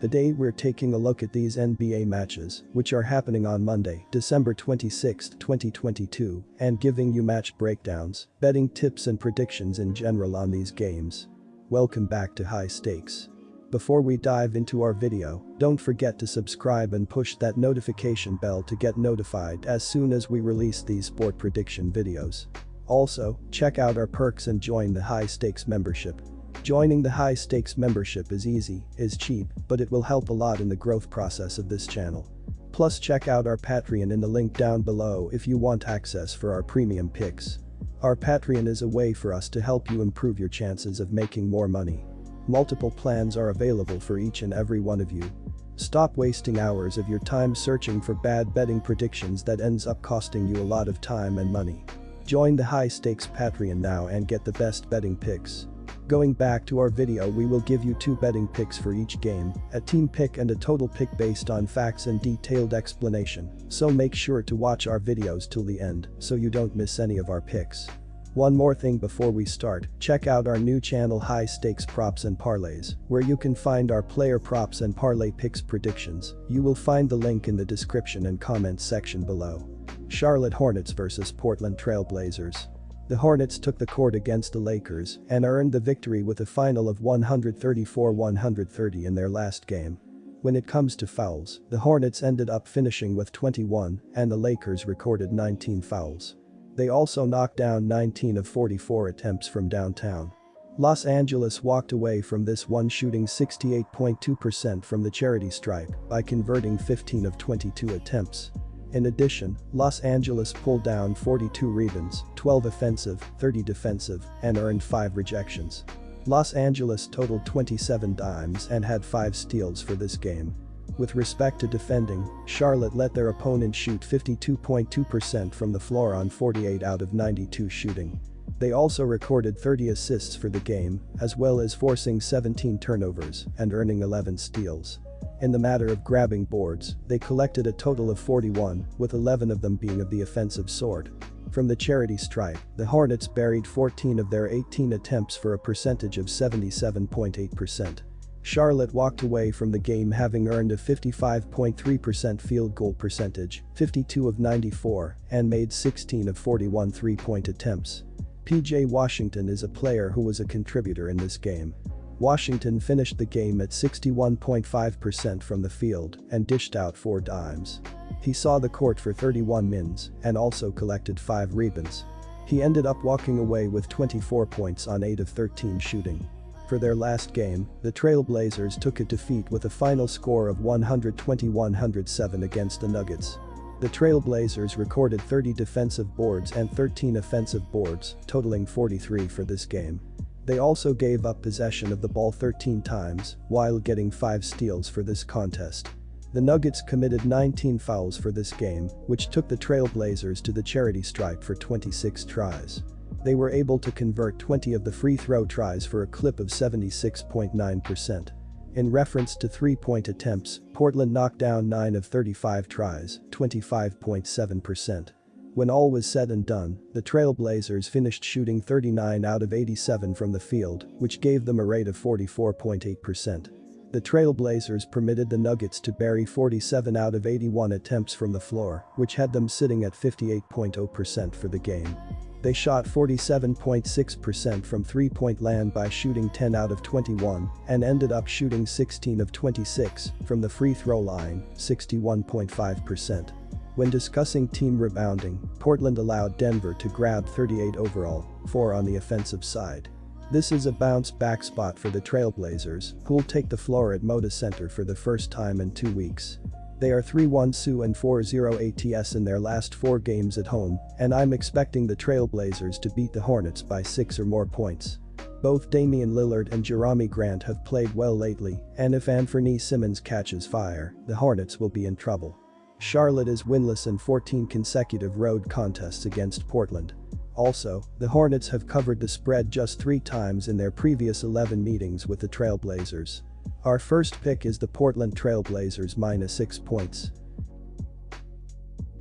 Today we're taking a look at these NBA matches, which are happening on Monday, December 26, 2022, and giving you match breakdowns, betting tips and predictions in general on these games. Welcome back to High Stakes. Before we dive into our video, don't forget to subscribe and push that notification bell to get notified as soon as we release these sport prediction videos. Also, check out our perks and join the High Stakes membership. Joining the High Stakes membership is easy, is cheap, but it will help a lot in the growth process of this channel. Plus check out our Patreon in the link down below if you want access for our premium picks. Our Patreon is a way for us to help you improve your chances of making more money. Multiple plans are available for each and every one of you. Stop wasting hours of your time searching for bad betting predictions that ends up costing you a lot of time and money. Join the High Stakes Patreon now and get the best betting picks. Going back to our video, we will give you 2 betting picks for each game, a team pick and a total pick based on facts and detailed explanation, so make sure to watch our videos till the end so you don't miss any of our picks. One more thing before we start, check out our new channel High Stakes Props and Parlays, where you can find our player props and parlay picks predictions. You will find the link in the description and comments section below. Charlotte Hornets vs Portland Trail Blazers. The Hornets took the court against the Lakers and earned the victory with a final of 134-130 in their last game. When it comes to fouls, the Hornets ended up finishing with 21 and the Lakers recorded 19 fouls. They also knocked down 19 of 44 attempts from downtown. Los Angeles walked away from this one shooting 68.2% from the charity stripe by converting 15 of 22 attempts. In addition, Los Angeles pulled down 42 rebounds, 12 offensive, 30 defensive, and earned 5 rejections. Los Angeles totaled 27 dimes and had 5 steals for this game. With respect to defending, Charlotte let their opponent shoot 52.2% from the floor on 48 out of 92 shooting. They also recorded 30 assists for the game, as well as forcing 17 turnovers and earning 11 steals. In the matter of grabbing boards, they collected a total of 41, with 11 of them being of the offensive sort. From the charity stripe, the Hornets buried 14 of their 18 attempts for a percentage of 77.8%. Charlotte walked away from the game having earned a 55.3% field goal percentage, 52 of 94, and made 16 of 41 three-point attempts. PJ Washington is a player who was a contributor in this game. Washington finished the game at 61.5% from the field and dished out 4 dimes. He saw the court for 31 mins and also collected 5 rebounds. He ended up walking away with 24 points on 8 of 13 shooting. For their last game, the Trailblazers took a defeat with a final score of 120-107 against the Nuggets. The Trailblazers recorded 30 defensive boards and 13 offensive boards, totaling 43 for this game. They also gave up possession of the ball 13 times, while getting 5 steals for this contest. The Nuggets committed 19 fouls for this game, which took the Trailblazers to the charity stripe for 26 tries. They were able to convert 20 of the free throw tries for a clip of 76.9%. In reference to three-point attempts, Portland knocked down 9 of 35 tries, 25.7%. When all was said and done, the Trailblazers finished shooting 39 out of 87 from the field, which gave them a rate of 44.8%. The Trailblazers permitted the Nuggets to bury 47 out of 81 attempts from the floor, which had them sitting at 58.0% for the game. They shot 47.6% from three-point land by shooting 10 out of 21 and ended up shooting 16 of 26 from the free throw line, 61.5%. When discussing team rebounding, Portland allowed Denver to grab 38 overall, 4 on the offensive side. This is a bounce-back spot for the Trailblazers, who'll take the floor at Moda Center for the first time in 2 weeks. They are 3-1 and 4-0 ATS in their last 4 games at home, and I'm expecting the Trailblazers to beat the Hornets by 6 or more points. Both Damian Lillard and Jerami Grant have played well lately, and if Anthony Simmons catches fire, the Hornets will be in trouble. Charlotte is winless in 14 consecutive road contests against Portland. Also, the Hornets have covered the spread just 3 times in their previous 11 meetings with the Trailblazers. Our first pick is the Portland Trailblazers -6 points.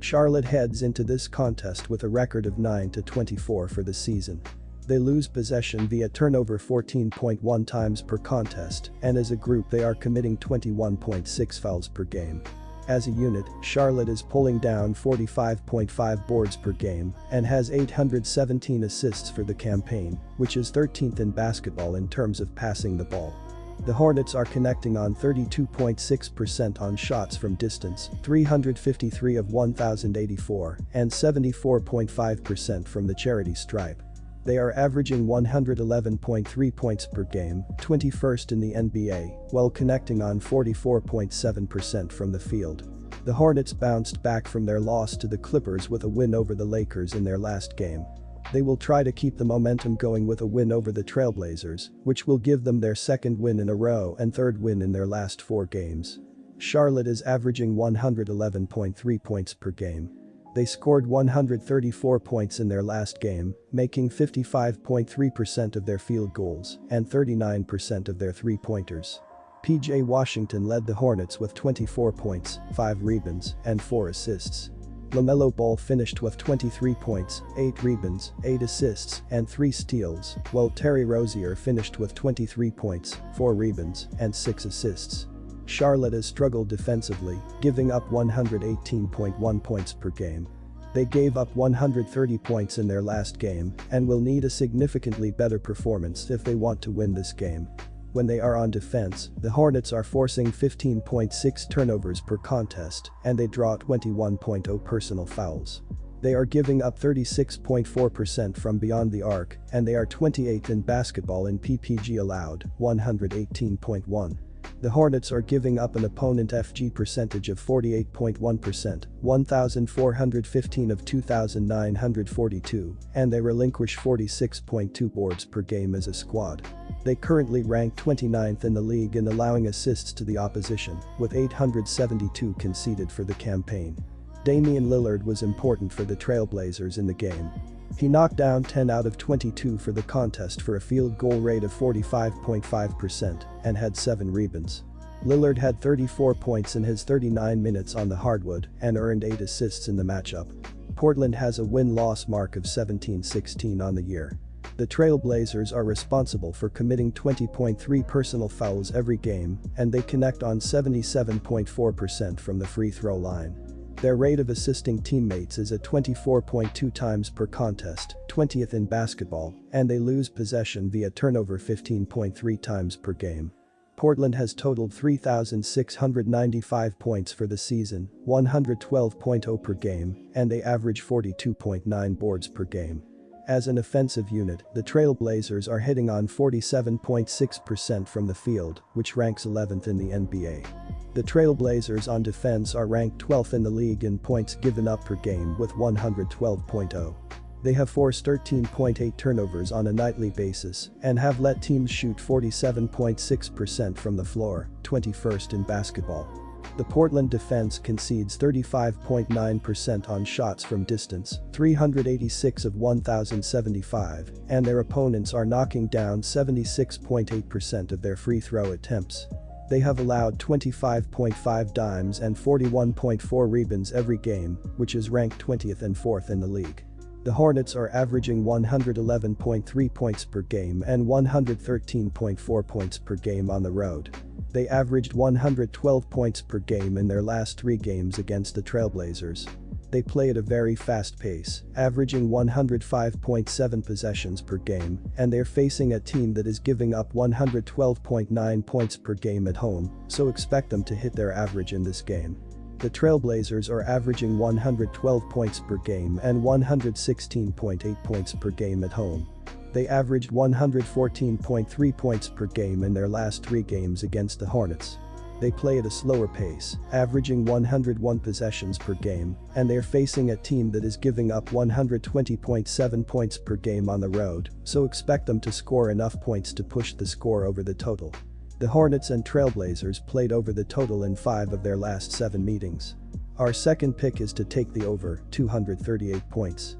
Charlotte heads into this contest with a record of 9-24 for the season. They lose possession via turnover 14.1 times per contest, and as a group they are committing 21.6 fouls per game. As a unit, Charlotte is pulling down 45.5 boards per game and has 817 assists for the campaign, which is 13th in basketball in terms of passing the ball. The Hornets are connecting on 32.6% on shots from distance, 353 of 1,084, and 74.5% from the charity stripe. They are averaging 111.3 points per game, 21st in the NBA, while connecting on 44.7% from the field. The Hornets bounced back from their loss to the Clippers with a win over the Lakers in their last game. They will try to keep the momentum going with a win over the Trailblazers, which will give them their second win in a row and third win in their last 4 games. Charlotte is averaging 111.3 points per game. They scored 134 points in their last game, making 55.3% of their field goals and 39% of their three-pointers. PJ Washington led the Hornets with 24 points, 5 rebounds, and 4 assists. LaMelo Ball finished with 23 points, 8 rebounds, 8 assists, and 3 steals, while Terry Rozier finished with 23 points, 4 rebounds, and 6 assists. Charlotte has struggled defensively, giving up 118.1 points per game. They gave up 130 points in their last game and will need a significantly better performance if they want to win this game. When they are on defense, the Hornets are forcing 15.6 turnovers per contest and they draw 21.0 personal fouls. They are giving up 36.4% from beyond the arc and they are 28th in basketball in PPG allowed, 118.1. The Hornets are giving up an opponent FG percentage of 48.1%, 1,415 of 2,942, and they relinquish 46.2 boards per game as a squad. They currently rank 29th in the league in allowing assists to the opposition, with 872 conceded for the campaign. Damian Lillard was important for the Trailblazers in the game. He knocked down 10 out of 22 for the contest for a field goal rate of 45.5% and had 7 rebounds. Lillard had 34 points in his 39 minutes on the hardwood and earned 8 assists in the matchup. Portland has a win-loss mark of 17-16 on the year. The Trailblazers are responsible for committing 20.3 personal fouls every game and they connect on 77.4% from the free throw line. Their rate of assisting teammates is at 24.2 times per contest, 20th in basketball, and they lose possession via turnover 15.3 times per game. Portland has totaled 3,695 points for the season, 112.0 per game, and they average 42.9 boards per game. As an offensive unit, the Trailblazers are hitting on 47.6% from the field, which ranks 11th in the NBA. The Trailblazers on defense are ranked 12th in the league in points given up per game with 112.0. They have forced 13.8 turnovers on a nightly basis and have let teams shoot 47.6% from the floor, 21st in basketball. The Portland defense concedes 35.9% on shots from distance, 386 of 1,075, and their opponents are knocking down 76.8% of their free throw attempts. They have allowed 25.5 dimes and 41.4 rebounds every game, which is ranked 20th and 4th in the league. The Hornets are averaging 111.3 points per game and 113.4 points per game on the road. They averaged 112 points per game in their last 3 games against the Trailblazers. They play at a very fast pace, averaging 105.7 possessions per game, and they're facing a team that is giving up 112.9 points per game at home, so expect them to hit their average in this game. The Trailblazers are averaging 112 points per game and 116.8 points per game at home. They averaged 114.3 points per game in their last 3 games against the Hornets. They play at a slower pace, averaging 101 possessions per game, and they're facing a team that is giving up 120.7 points per game on the road, so expect them to score enough points to push the score over the total. The Hornets and Trailblazers played over the total in 5 of their last 7 meetings. Our second pick is to take the over, 238 points.